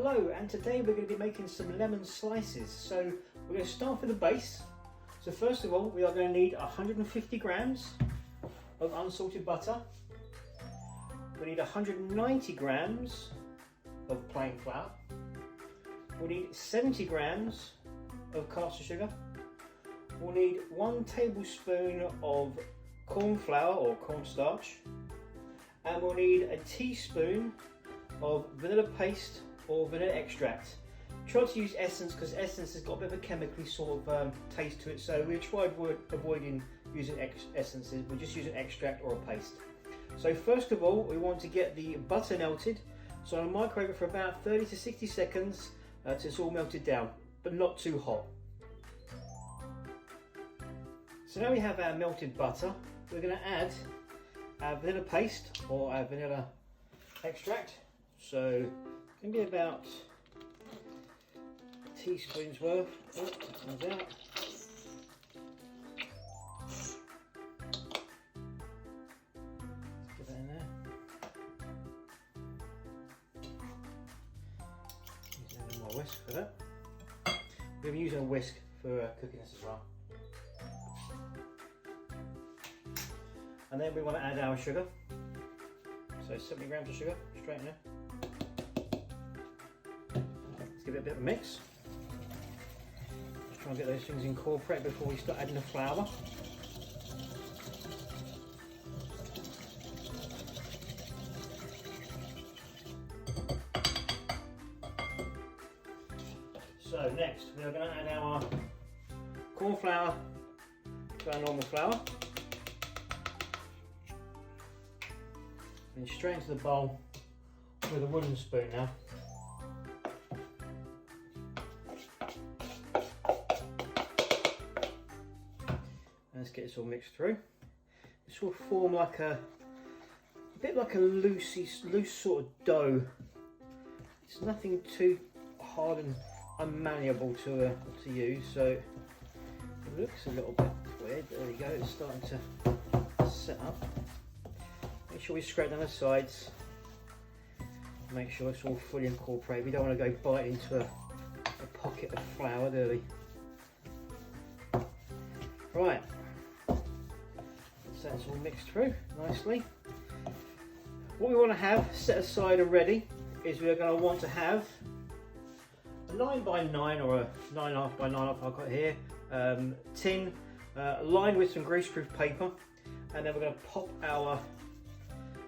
Hello, and today we're going to be making some lemon slices. So we're going to start with the base. So first of all, we are going to need 150 grams of unsalted butter. We need 190 grams of plain flour. We need 70 grams of caster sugar. We'll need 1 tablespoon of corn flour or cornstarch. And we'll need a teaspoon of vanilla paste or vanilla extract. Try to use essence because essence has got a bit of a chemically sort of taste to it, so we'll try avoiding using essences. We'll just use an extract or a paste. So first of all, we want to get the butter melted. So I'll microwave it for about 30 to 60 seconds till it's all melted down, but not too hot. So now we have our melted butter. We're going to add our vanilla paste or our vanilla extract. So it's going to be about a teaspoon's worth. Oh, that comes out. Let's get that in there. Use a little more whisk for that. We're using a whisk for cooking this as well. And then we want to add our sugar. So 70 grams of sugar straight in there. Let's give it a bit of a mix. Just try and get those things incorporated before we start adding the flour. So next we are going to add our corn flour to our normal flour. And straight into the bowl with a wooden spoon now. Let's get this all mixed through. This will form like a bit like a loose sort of dough. It's nothing too hard and unmalleable to use, so it looks a little bit weird. There we go, it's starting to set up. Make sure we scrape down the sides. Make sure it's all fully incorporated. We don't want to go bite into a pocket of flour, do we? Right. So that's all mixed through nicely. What we want to have set aside and ready is we're going to want to have a 9 by 9 or a 9.5 by 9.5 I've got here tin lined with some greaseproof paper, and then we're going to pop our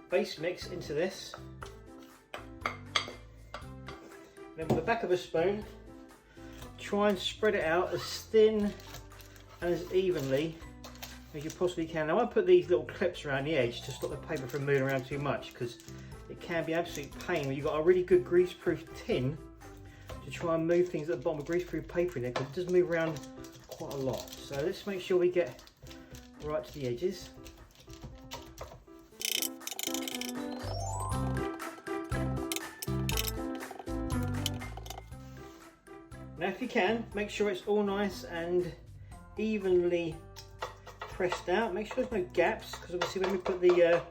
base mix into this. Then with the back of a spoon, try and spread it out as thin and as evenly as you possibly can. Now I put these little clips around the edge to stop the paper from moving around too much, because it can be absolute pain when you've got a really good greaseproof tin to try and move things at the bottom of greaseproof paper in there, because it does move around quite a lot. So let's make sure we get right to the edges. Now if you can, make sure it's all nice and evenly pressed out. Make sure there's no gaps, because obviously when we put the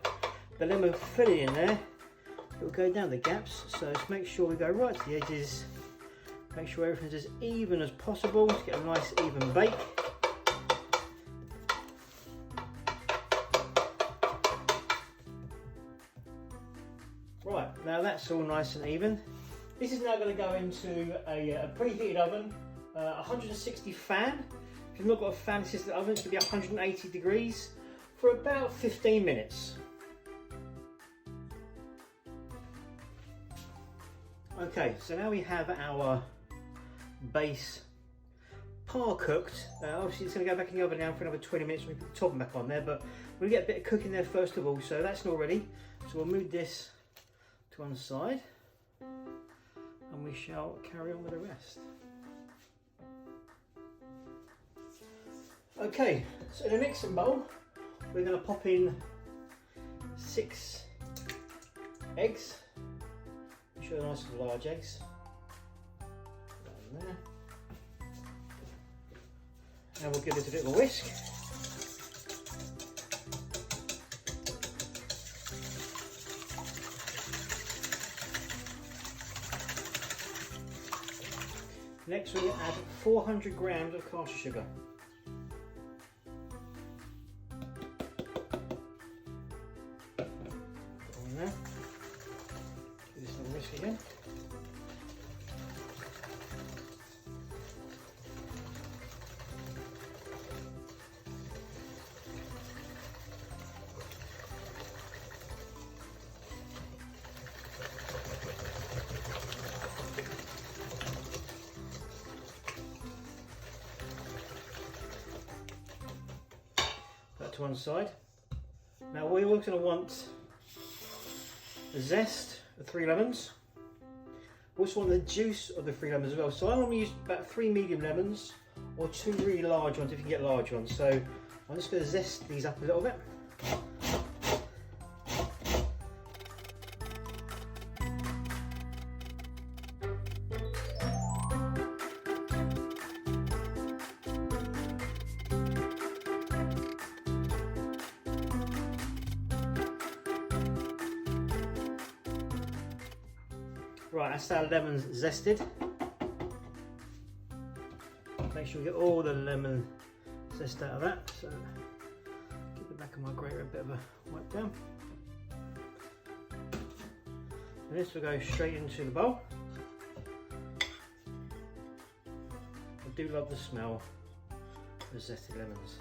lemon filling in there, it will go down the gaps. So let's make sure we go right to the edges. Make sure everything's as even as possible to get a nice even bake. Right, now that's all nice and even. This is now going to go into a preheated oven, 160 fan. If you've not got a fan assisted oven, it's going to be 180 degrees for about 15 minutes. Okay, so now we have our base par cooked. Obviously it's going to go back in the oven now for another 20 minutes when we put the top back on there, but we'll get a bit of cooking there first of all, so that's not ready. So we'll move this to one side, and we shall carry on with the rest. Okay, so in a mixing bowl, we're going to pop in 6 eggs. Make sure they're nice and large eggs. Put that in there. And we'll give it a bit of a whisk. Next we're going to add 400 grams of caster sugar. Put on there. Do this little whisk again. To one side. Now we're also going to want the zest of 3 lemons. We also want the juice of the 3 lemons as well. So I normally use about 3 medium lemons or 2 really large ones if you can get large ones. So I'm just going to zest these up a little bit. Right, that's our lemons zested. Make sure we get all the lemon zest out of that. So give the back of my grater a bit of a wipe down. And this will go straight into the bowl. I do love the smell of the zested lemons.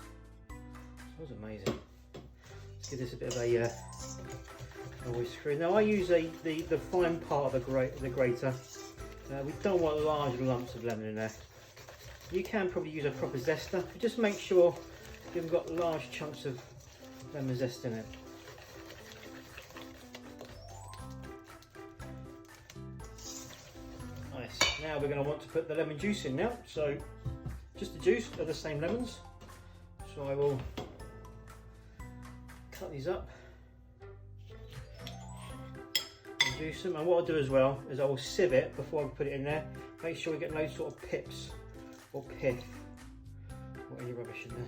It smells amazing. Let's give this a bit of a whisk through. Now I use the fine part of the grater. We don't want large lumps of lemon in there. You can probably use a proper zester, but just make sure you haven't got large chunks of lemon zest in it. Nice. Now we're going to want to put the lemon juice in now. So just the juice of the same lemons. So I will cut these up. Juice them, and what I'll do as well is I will sieve it before I put it in there. Make sure we get no sort of pips or pith or any rubbish in there.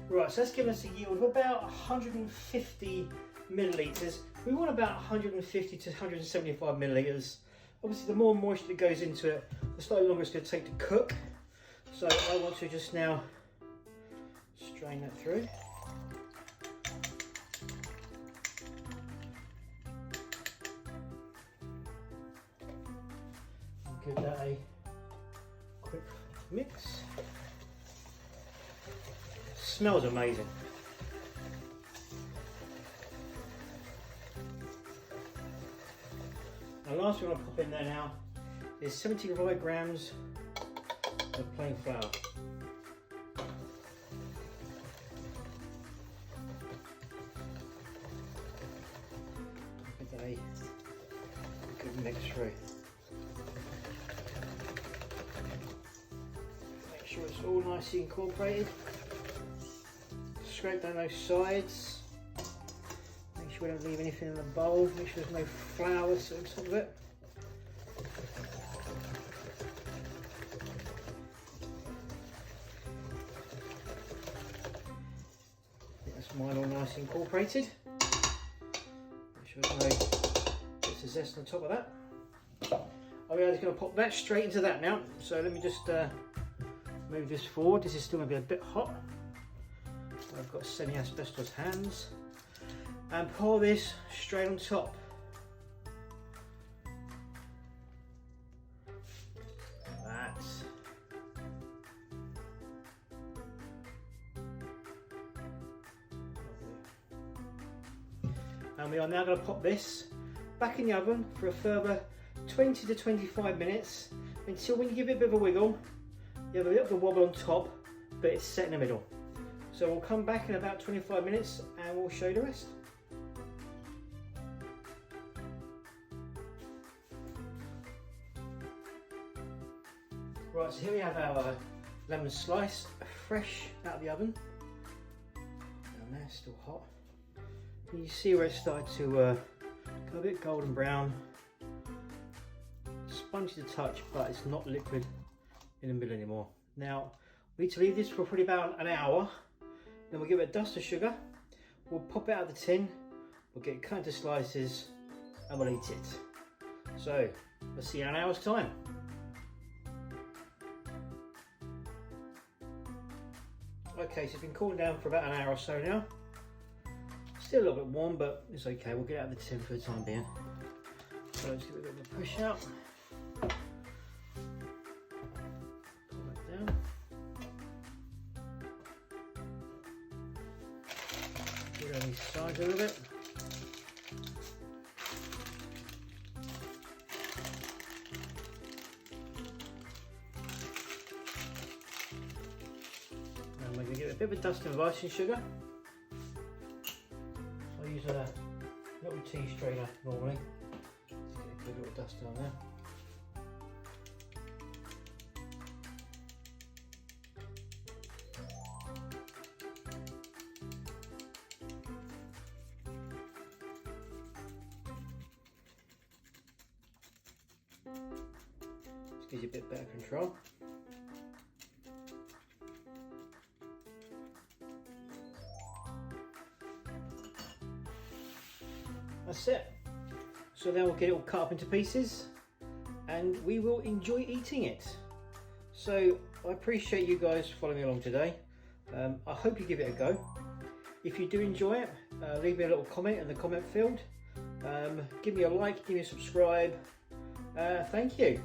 Right, so that's given us a yield of about 150 millilitres. We want about 150 to 175 millilitres. Obviously, the more moisture that goes into it, the slightly longer it's going to take to cook. So I want to just now strain that through. Give that a quick mix. Smells amazing. And last thing I'm going to pop in there now is 75 grams of plain flour. Give that a good mix through. Make sure it's all nicely incorporated. Scrape down those sides. Make sure we don't leave anything in the bowl. Make sure there's no flour on top of it. That's mine all nice incorporated. Make sure there's no bits of zest on top of that. I'm just going to pop that straight into that now. So let me just move this forward. This is still going to be a bit hot. I've got semi-asbestos hands, and pour this straight on top. That's and we are now going to pop this back in the oven for a further 20 to 25 minutes until when you give it a bit of a wiggle, you have a bit of a wobble on top, but it's set in the middle. So we'll come back in about 25 minutes and we'll show you the rest. Right, Right, so here we have our lemon slice, fresh out of the oven. Down there, still hot. And you see where it started to go a bit golden brown. Spongy to touch, but it's not liquid in the middle anymore. Now, we need to leave this for probably about an hour. Then we'll give it a dust of sugar. We'll pop it out of the tin. We'll get it cut into slices and we'll eat it. So, let's see in an hour's time. Okay, so it's been cooling down for about an hour or so now. Still a little bit warm, but it's okay. We'll get it out of the tin for the time being. So let's give it a bit of a push out. Pull that down. Get on these sides a little bit. And we're going to give it a bit of a dusting of icing sugar. I use a little tea strainer normally to get a good little dust on there. This gives you a bit better control. That's it. So then we'll get it all cut up into pieces and we will enjoy eating it. So I appreciate you guys following me along today. I hope you give it a go. If you do enjoy it, leave me a little comment in the comment field. Give me a like, give me a subscribe. Thank you.